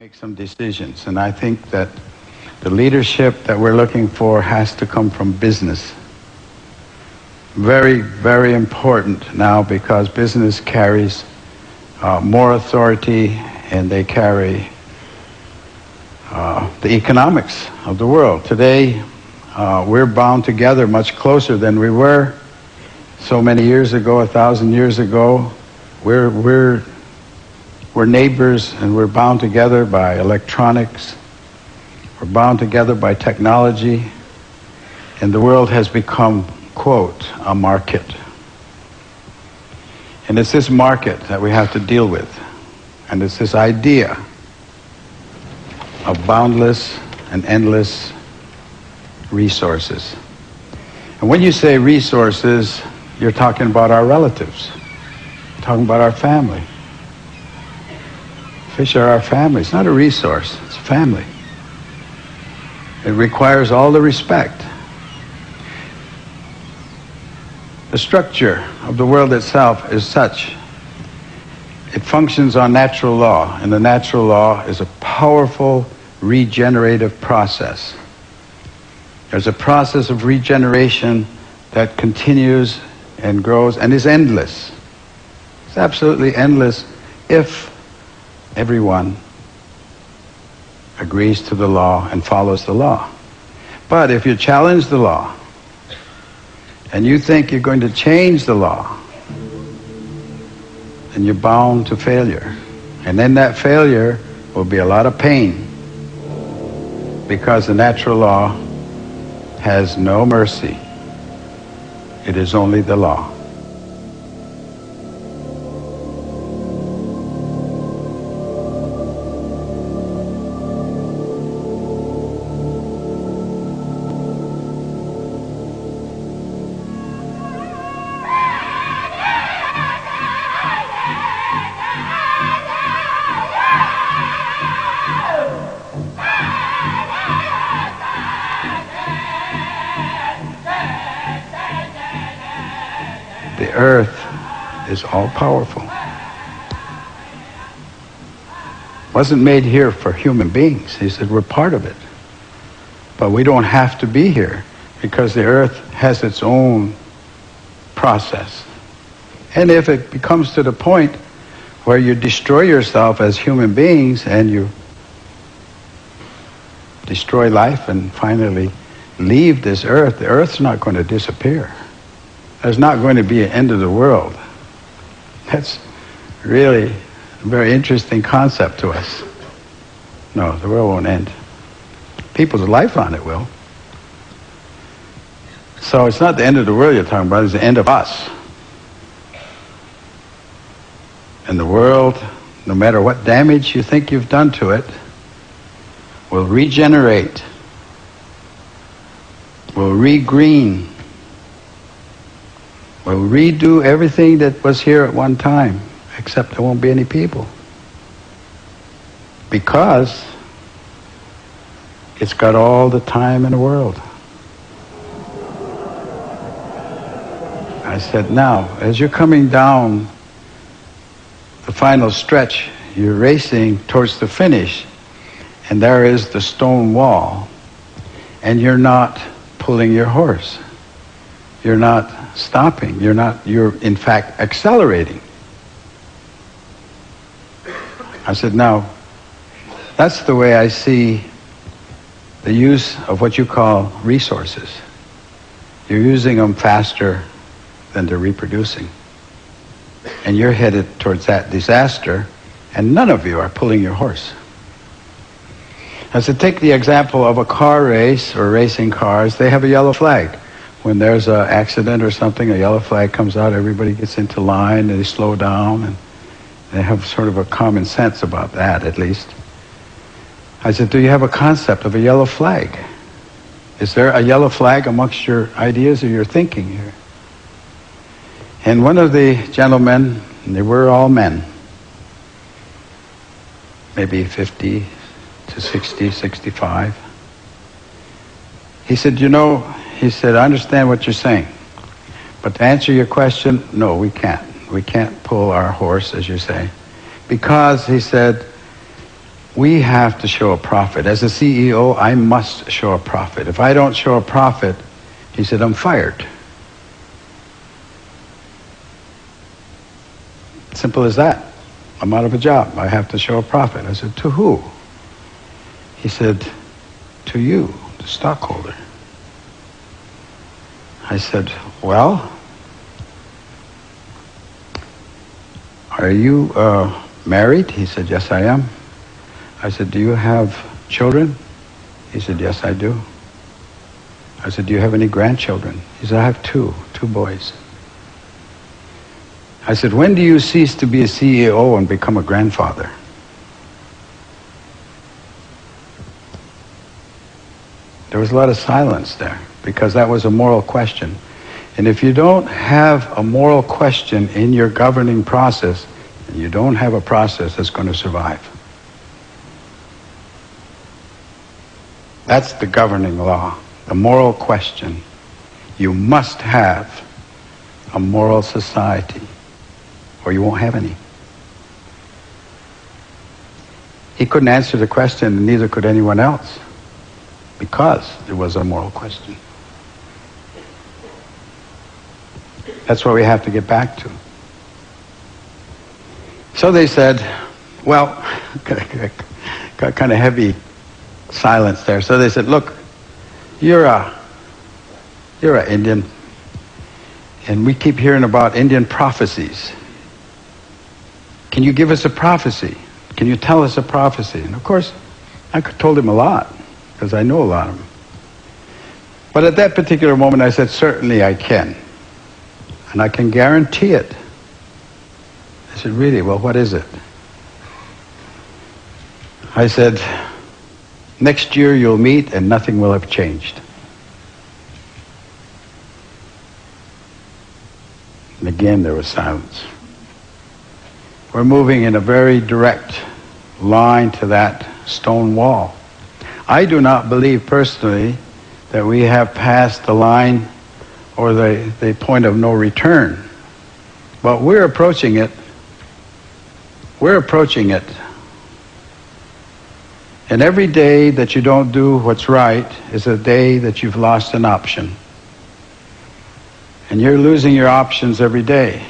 make some decisions. And I think that the leadership that we're looking for has to come from business. Very, very important now, because business carries more authority, and they carry the economics of the world. Today, we're bound together much closer than we were so many years ago, 1,000 years ago. We're neighbors, and we're bound together by electronics. We're bound together by technology. And the world has become, quote, a market. And it's this market that we have to deal with. And it's this idea of boundless and endless resources. And when you say resources, you're talking about our relatives. You're talking about our family. Fish are our family. It's not a resource, it's a family. It requires all the respect. The structure of the world itself is such. It functions on natural law, and the natural law is a powerful regenerative process. There's a process of regeneration that continues and grows and is endless. It's absolutely endless if everyone agrees to the law and follows the law. But if you challenge the law and you think you're going to change the law, then you're bound to failure. And then that failure will be a lot of pain, because the natural law has no mercy. It is only the law. The earth is all-powerful. Wasn't made here for human beings. He said we're part of it. But we don't have to be here, because the earth has its own process. And if it becomes to the point where you destroy yourself as human beings and you destroy life and finally leave this earth, the earth's not going to disappear. There's not going to be an end of the world. That's really a very interesting concept to us. No, the world won't end. People's life on it will. So it's not the end of the world you're talking about, it's the end of us. And the world, no matter what damage you think you've done to it, will regenerate, will regreen, will redo everything that was here at one time, except there won't be any people. Because it's got all the time in the world. I said, now, as you're coming down the final stretch, you're racing towards the finish, and there is the stone wall, and you're not pulling your horse. You're not stopping. You're in fact accelerating. I said, now, that's the way I see the use of what you call resources. You're using them faster than they're reproducing. And you're headed towards that disaster, and none of you are pulling your horse. I said, take the example of a car race or racing cars. They have a yellow flag. When there's an accident or something, a yellow flag comes out, everybody gets into line, and they slow down, and they have sort of a common sense about that, at least. I said, do you have a concept of a yellow flag? Is there a yellow flag amongst your ideas or your thinking here? And one of the gentlemen, and they were all men, maybe 50 to 60, 65, he said, you know, he said, I understand what you're saying, but to answer your question, no, we can't. We can't pull our horse, as you say, because, he said, we have to show a profit. As a CEO, I must show a profit. If I don't show a profit, he said, I'm fired. Simple as that. I'm out of a job. I have to show a profit. I said, to who? He said, to you, the stockholder. I said, well, are you married? He said, yes, I am. I said, do you have children? He said, yes, I do. I said, do you have any grandchildren? He said, I have two boys. I said, when do you cease to be a CEO and become a grandfather? There was a lot of silence there, because that was a moral question. And if you don't have a moral question in your governing process, you don't have a process that's going to survive. That's the governing law, the moral question. You must have a moral society, or you won't have any. He couldn't answer the question, and neither could anyone else, because it was a moral question. That's what we have to get back to. So they said, well, got kind of heavy silence there. So they said, look, you're an Indian, and we keep hearing about Indian prophecies. Can you give us a prophecy? Can you tell us a prophecy? And of course, I told him a lot, because I know a lot of them. But at that particular moment, I said, certainly I can. And I can guarantee it. I said, really? Well, what is it? I said, next year you'll meet and nothing will have changed. And again, there was silence. We're moving in a very direct line to that stone wall. I do not believe personally that we have passed the line or the point of no return. But we're approaching it. We're approaching it. And every day that you don't do what's right is a day that you've lost an option. And you're losing your options every day.